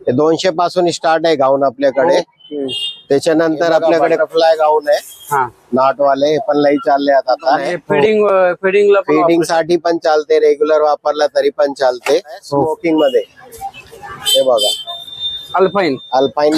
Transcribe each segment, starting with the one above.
हे 200 पासून स्टार्ट आहे गाऊन आपल्याकडे. त्याच्यानंतर आपल्याकडे फ्लाय गाऊन आहे नॉट वाले, हे पण लई चालले आता. फिडिंग साठी पण चालते, रेग्युलर वापरला तरी पण चालते. स्मोकिंग मध्ये हे बघा अल्पाईन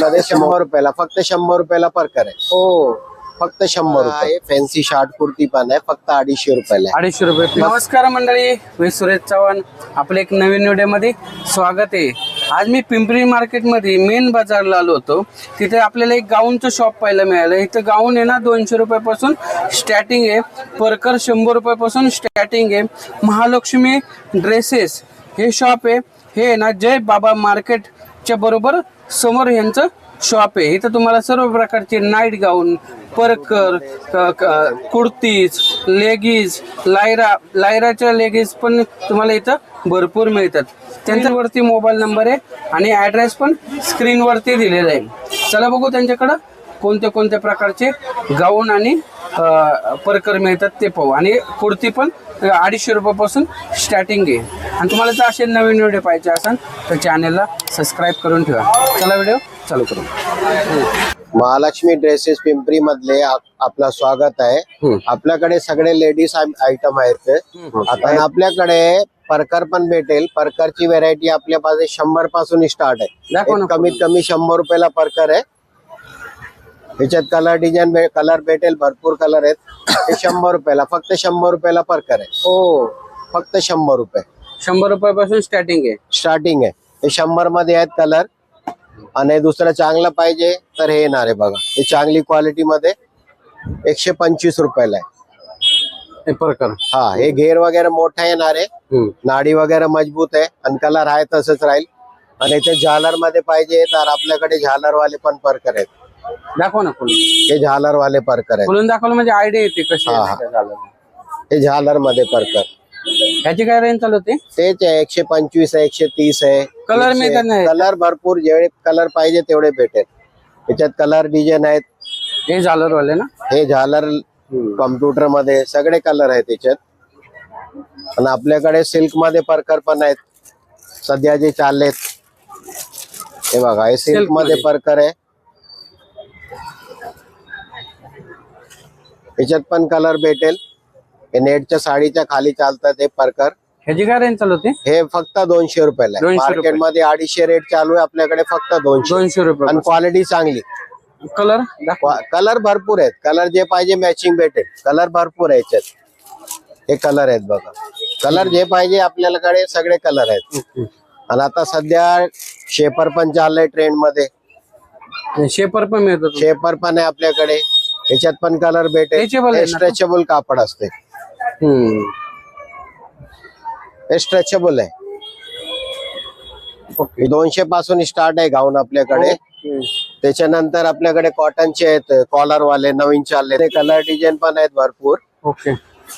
मध्ये 100 रुपयाला, फक्त 100 रुपयाला परकर आहे. हो, फक्त 100 रुपये. फॅन्सी शॉर्ट कुर्ती पण आहे, फक्त 250 रुपयाला. 250 रुपये. नमस्कार मंडळी, मी सुरेश चव्हाण, आपल्या एक नवीन व्हिडिओ मध्ये स्वागत आहे. आज मी पिंपरी मार्केट मध्ये मेन बाजारला आलो होतो. तिथे आपल्याला एक गाऊनचं शॉप पाहायला मिळालं. इथं गाऊन आहे ना 200 रुपयापासून स्टार्टिंग आहे, परकर 100 रुपयापासून स्टार्टिंग आहे. महालक्ष्मी ड्रेसेस हे शॉप आहे. हे ना जय बाबा मार्केटच्या बरोबर समोर यांचं शॉप आहे. इथं तुम्हाला सर्व प्रकारचे नाईट गाऊन, परकर, कुर्तीज, लेगीज, लायराच्या लेगीज पण तुम्हाला इथं भरपूर मिळतात. त्यांच्यावरती मोबाईल नंबर आहे आणि ॲड्रेस पण स्क्रीनवरती दिलेला आहे. चला बघू त्यांच्याकडं कोणत्या कोणत्या प्रकारचे गाऊन आणि परकर मिळतात ते पाहू. आणि कुर्ती पण 250 रुपयापासून स्टार्टिंग आहे. आणि तुम्हाला जर असे नवीन व्हिडिओ पाहिजे असेल तर चॅनलला सबस्क्राईब करून ठेवा. चला व्हिडिओ चालू करू. महालक्ष्मी ड्रेसेस पिंपरी मधले आपलं स्वागत आहे. आपल्याकडे सगळे लेडीज आयटम आहेत. आता आपल्याकडे परकर पण भेटेल. परकरची व्हेरायटी आपल्या पास 100 पासून स्टार्ट आहे. कमीत कमी 100 रुपयाला परकर आहे. याच्यात कलर डिझाईन कलर भेटेल, भरपूर कलर आहेत. हे 100 रुपयाला, फक्त 100 रुपयाला परकर आहे. हो, फक्त 100 रुपये. 100 रुपयापासून स्टार्टिंग आहे. हे 100 मध्ये आहेत कलर. आणि दुसरं चांगलं पाहिजे तर हे येणार आहे बघा, हे चांगली क्वालिटी मध्ये 125 रुपयाला आहे परकर. हा, हे घेर वगैरे मोठा येणार आहे, नाडी वगैरे मजबूत आहे आणि कलर आहे तसंच राहील. आणि ते झालर मध्ये पाहिजे तर आपल्याकडे झालर वाले पण परकर आहेत. दाखव ना फुल. हे झालर वाले परकर आहेत. फुलून दाखवलं म्हणजे आयडिया येते कशी. हे झालर मध्ये परकर. ह्याची काय रेंज चालू होते? तेच आहे, 125 आहे, 130 आहे. कलर मिळतात, कलर भरपूर, जेवढे कलर पाहिजे तेवढे भेटेल. त्याच्यात कलर डिझाईन आहेत. हे झालर वाले ना, हे झालर कॉम्प्युटर मध्ये सगळे कलर आहेत त्याच्यात. आणि आपल्याकडे सिल्क मध्ये परकर पण आहेत सध्या जे चाललेत. हे बघा, हे सिल्क मध्ये परकर आहे. याच्यात पण कलर भेटेल. हे नेटच्या साडीच्या खाली चालतात हे परकर. ह्याची काय रेंज चालू होते? हे फक्त 200 रुपयाला. मार्केट मध्ये 250 रेट चालू आहे, आपल्याकडे फक्त 200 रुपये. आणि क्वालिटी चांगली. कलर भरपूर आहेत. कलर जे पाहिजे मॅचिंग भेटेल. कलर भरपूर आहे याच्यात. हे कलर आहेत बघा, कलर जे पाहिजे आपल्याकडे सगळे कलर आहेत. आणि आता सध्या शेपर पण चाललंय ट्रेंड मध्ये. शेपर पण मिळतो. शेपर पण आहे आपल्याकडे. याच्यात पण कलर भेटेल. स्ट्रेचेबल कापड असते. हे स्ट्रेचेबल आहे. 200 पासून स्टार्ट आहे गाऊन आपल्याकडे. त्याच्यानंतर आपल्याकडे कॉटनचे आहेत, कॉलर वाले नवीन चालले. कलर डिझाईन पण आहेत भरपूर. ओके.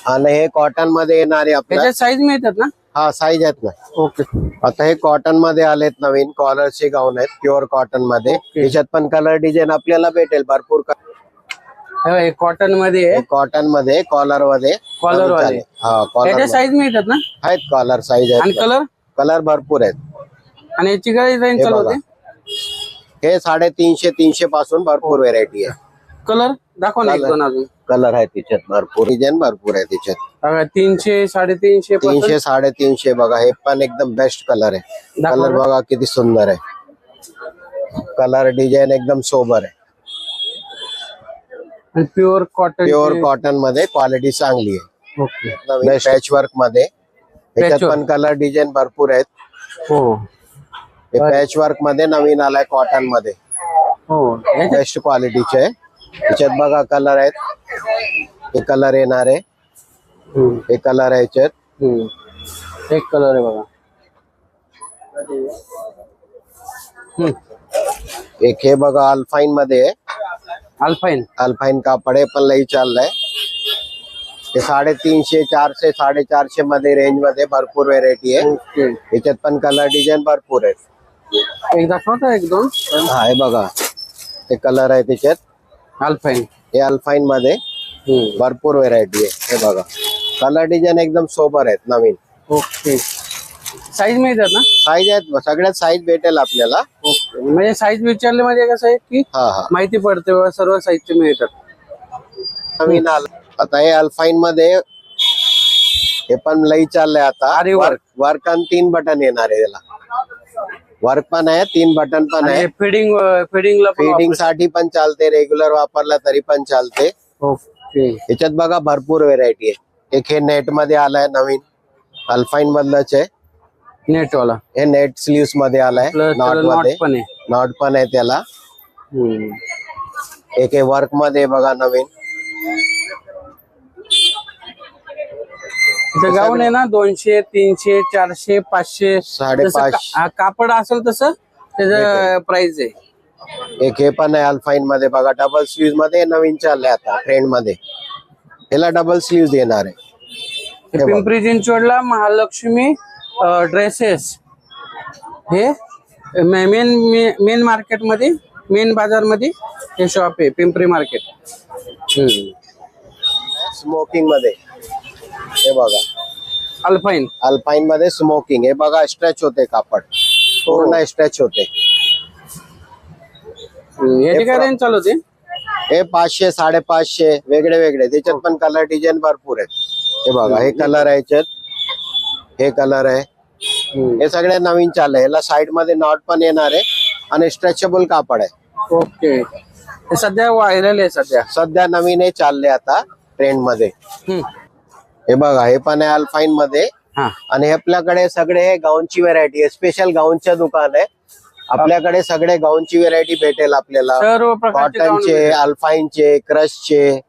आणि हे कॉटन मध्ये येणारे आपल्याला साईज मिळतात ना? हा, साईज आहेत ना. ओके. आता हे कॉटन मध्ये आलेत नवीन कॉलरचे गाऊन आहेत, प्युअर कॉटन मध्ये. याच्यात पण कलर डिझाईन आपल्याला भेटेल भरपूर. कॉटन मध्ये कॉलर मध्ये साईज मिळतात ना? आहेत कॉलर साईज आहेत. कलर भरपूर आहेत. आणि याची काय रेंज चालू होते? हे 350 300 पासून भरपूर व्हेरायटी आहे. कलर दाखवा ना, एक दोन अजून. कलर आहे त्याच्यात भरपूर, डिझाईन भरपूर आहे त्याच्यात. 300 350 300 350 बघा. हे पण एकदम बेस्ट कलर आहे. कलर बघा किती सुंदर आहे. कलर डिझाईन एकदम सोबर आहे. प्युअर कॉटन मध्ये क्वालिटी चांगली आहे. ओके. पॅच वर्क मध्ये. याच्यात पण कलर डिझाईन भरपूर आहेत. हो, हे पॅच वर्क मध्ये नवीन आलाय कॉटन मध्ये. हो, बेस्ट क्वालिटीचे. याच्यात बघा कलर आहेत. हे कलर येणार आहे. हे कलर आहे याच्यात. एक कलर आहे बघा. एक हे बघा अल्फाईन मध्ये आहे. अल्फाईन कापड आहे, पण लई चाललंय. हे 350 400 450 मध्ये रेंज मध्ये भरपूर व्हेरायटी आहे. याच्यात पण कलर डिझाईन भरपूर आहेत. एक दाखवता एक दोन. हा, हे बघा, ते कलर आहे त्याच्यात. अल्फाईन. हे अल्फाईन मध्ये भरपूर व्हेरायटी आहे. हे बघा, कलर डिझाईन एकदम सोबर आहेत नवीन. ओके. साईज मिळतात ना? साईज आहेत, सगळ्यात साईज भेटेल आपल्याला. ओके, म्हणजे साईज विचारले म्हणजे कसं आहे की हा हा. माहिती पडते बाबा सर्व साईजचे मिळतात. नवीन आलं आता हे अल्फाईन मध्ये, हे पण लई चाललंय आता. आरी वर्क. वर्क आणि 3 बटन येणार आहे याला. वर्क पण आहे, 3 बटन पण आहे. आणि फिडिंगला पण फीडिंग साठी पण चालते, रेग्युलर वापरला तरी पण चालते. ओके. याच्यात बघा भरपूर व्हेरायटी आहे. एक हे नेट मध्ये आलाय नवीन, अल्फाईन मधलंच आहे. नेट वाला हे नेट स्लीव्स मध्ये आलाय, प्लस नॉट नॉट मध्ये. पण आहे. नॉट पण आहे त्याला. एक हे वर्क मध्ये बघा नवीन. इथं गाऊन आहे ना 200, 300, 400, 500, 550. कापड असेल तसं त्याचं प्राइस आहे. एक हे पण आहे अल्फाईन मध्ये बघा, डबल स्लीव्स मध्ये नवीन चाललंय आता ट्रेंड मध्ये. याला डबल स्लीव्स येणार आहे. हे पिंपरी चिंचवडला महालक्ष्मी ड्रेसेस हे मेन मार्केट मध्ये, मेन बाजार मध्ये हे शॉप आहे पिंपरी मार्केट. स्मोकिंग मध्ये हे बघा, अल्फाईन. अल्पाईन मध्ये स्मोकिंग. हे बघा स्ट्रेच होते कापड, पूर्ण स्ट्रेच होते. याची काय रेंज चालू होती? हे 500, 550 वेगळे वेगळे. त्याच्यात पण कलर डिझाईन भरपूर आहे. हे बघा, हे कलर आहे याच्यात, हे कलर आहे. हे सगळे नवीन चाललंय. याला साइड मध्ये नॉट पण येणार आहे आणि स्ट्रेचेबल कापड आहे. ओके. हे सध्या व्हायरल आहे सध्या नवीन हे चालले आता ट्रेंड मध्ये. हे बघा, हे पण आहे अल्फाईन मध्ये. आणि आपल्याकडे सगळे गाऊनची व्हेरायटी आहे. स्पेशल गाऊनचं दुकान आहे आपल्याकडे. सगळे गाऊनची व्हेरायटी भेटेल आपल्याला. सर्व प्रकारचे कॉटनचे, अल्फाईनचे, क्रशचे,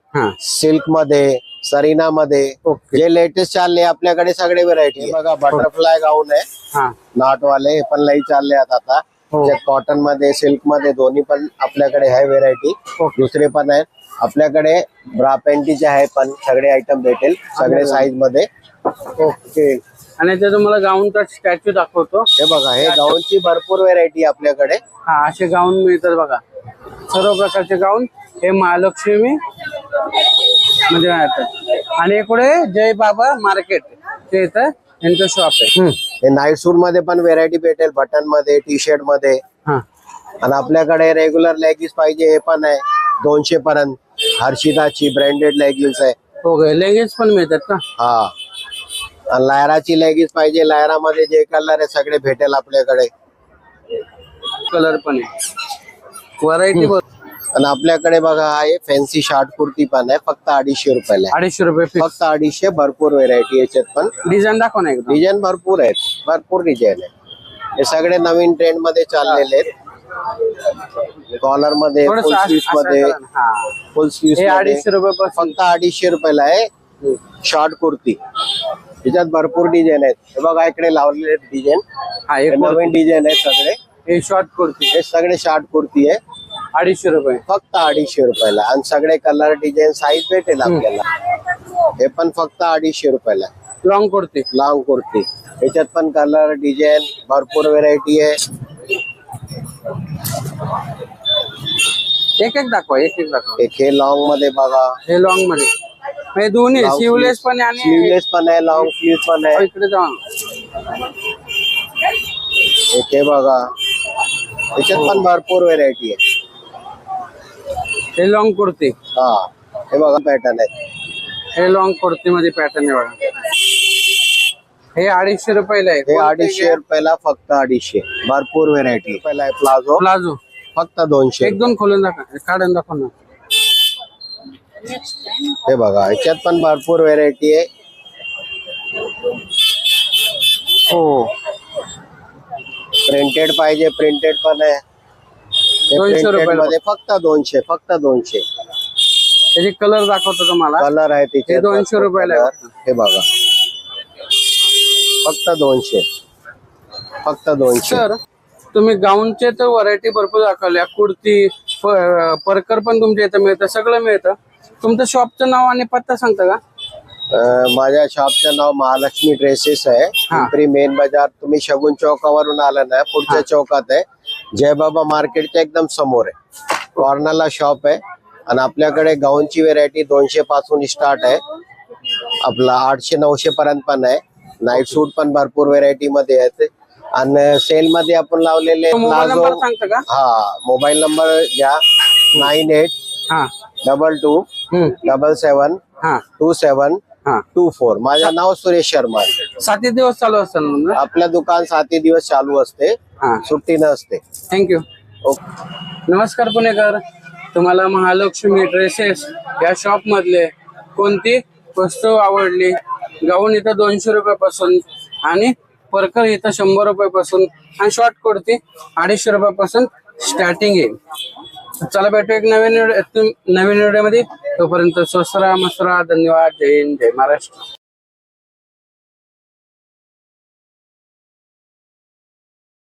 सिल्क मध्ये, सरीना मध्ये, जे लेटेस्ट चालले आपल्याकडे सगळे व्हेरायटी. बघा बटरफ्लाय गाऊन आहे नॉट वाले, हे पण लई चालले आता. कॉटन मध्ये, सिल्क मध्ये दोन्ही पण आपल्याकडे आहे व्हेरायटी. दुसरे पण आहेत आपल्याकडे. ब्रा पॅन्टीचे आहे पण सगळे आयटम भेटेल, सगळे साईज मध्ये. ओके. आणि ते तुम्हाला गाऊनचा स्टॅच्यू दाखवतो. हे बघा, हे गाऊनची भरपूर व्हेरायटी आपल्याकडे. असे गाऊन मिळतात बघा, सर्व प्रकारचे गाऊन हे महालक्ष्मी मध्ये मिळतात. आणि इकडे जय बाबा मार्केट ते इथं यांचं शॉप आहे. हे नाईट सूट मध्ये पण व्हेरायटी भेटेल, बटन मध्ये, टी शर्ट मध्ये. आणि आपल्याकडे रेग्युलर लेगिन्स पाहिजे हे पण आहे 200 पर्यंत. हर्षिताची ब्रँडेड लेगिन्स आहे. ओके. लेगिन्स पण मिळतात का? हा. आणि लायराची लेगिन्स पाहिजे, लायरा मध्ये जे कलर आहे सगळे भेटेल आपल्याकडे. कलर पण आहे, व्हरायटी. आणि आपल्याकडे बघा, आहे फॅन्सी शॉर्ट कुर्ती पण आहे, फक्त 250 रुपयाला. 250 रुपये फक्त 250. भरपूर व्हेरायटी याच्यात पण. डिझाईन दाखव ना एकदम. डिझाईन भरपूर आहेत, भरपूर डिझाईन आहे. हे सगळे नवीन ट्रेंड मध्ये चाललेले आहेत. कॉलर मध्ये, फुल स्लीव्स मध्ये, फुल स्लीव्स मध्ये 250 रुपये फक्त 250 रुपयाला आहे शॉर्ट कुर्ती. त्याच्यात भरपूर डिझाईन आहेत. हे बघा इकडे लावलेले डिझाईन, नवीन डिझाईन आहेत सगळे. हे शॉर्ट कुर्ती, हे सगळे शॉर्ट कुर्ती आहे. 250 रुपये फक्त 250 रुपयाला. आणि सगळे कलर, डिझाईन, साईज भेटेल आपल्याला. हे पण फक्त 250 रुपयाला. लॉंग कुर्ती. लॉंग कुर्ती, याच्यात पण कलर, डिझाईन भरपूर व्हेरायटी आहे. एक एक दाखवा, एक एक दाखवा. एक हे लॉंग मध्ये बघा, हे लॉंग मध्ये. हे दोन्ही स्लीवलेस पण आहे आणि स्लीवलेस पण आहे, लॉंग स्लीव्ह पण आहे. इकडे जा. एक हे बघा, याच्यात पण भरपूर व्हेरायटी आहे. हे लॉंग कुर्ती. हा. हे बघा पॅटर्न आहे. हे लॉंग कुर्ती मध्ये पॅटर्न आहे बघा. हे 250 रुपयाला आहे. हे 250 रुपयाला, फक्त 250. भरपूर व्हेरायटी. पहिला आहे प्लाझो. प्लाझो फक्त 200. एक दोन खोलून दाखवा, काढून दाखवा ना. हे बघा, याच्यात पण भरपूर व्हेरायटी आहे. हो. प्रिंटेड पाहिजे, प्रिंटेड पण आहे. 200 रुपयाला मध्ये फक्त 200. फक्त 200. त्याचे कलर दाखवतो तुम्हाला. कलर आहे तिथे. हे 200 रुपयाला आहे. हे बघा, फक्त 200. फक्त 200. सर, तुम्ही गाऊनचे तर व्हरायटी भरपूर दाखवल्या. कुर्ती, परकर पण तुमच्या इथं मिळतं, सगळं मिळतं. तुमचं शॉपचं नाव आणि पत्ता सांगता का? माझ्या शॉपचं नाव महालक्ष्मी ड्रेसेस आहे, पिंपरी मेन बाजार. तुम्ही शगुन चौकावरून आला ना, पुढच्या चौकात आहे. जय बाबा मार्केटच्या एकदम समोर आहे, कॉर्नरला शॉप आहे. आणि आपल्याकडे गाऊनची व्हेरायटी 200 पासून स्टार्ट आहे. आपला 800-900 पर्यंत पण आहे. नाईट सूट पण भरपूर व्हेरायटी मध्ये आहेत आणि सेल मध्ये आपण लावलेले मोबाईल प्लाझो. नंबर सांगता का? हा मोबाईल नंबर घ्या हा 982277 हा 2724. माझं नाव सुरेश शर्मा. 7 दिवस चालू असतं ना? आपलं दुकान 7 दिवस चालू असते, हा सुट्टी नसते. थँक्यू. नमस्कार पुणेकर, तुम्हाला महालक्ष्मी ड्रेसेस या शॉप मधले कोणती वस्तू आवडली? गाऊन इथं 200 रुपयापासून आणि परकर इथं 100 रुपयापासून आणि शॉर्ट कुर्ती 250 रुपयापासून स्टार्टिंग आहे. चला भेटू एक नवीन व्हिडिओ मध्ये. तोपर्यंत स्वस्त राहा, मस्त राहा. धन्यवाद. जय हिंद, जय महाराष्ट्र.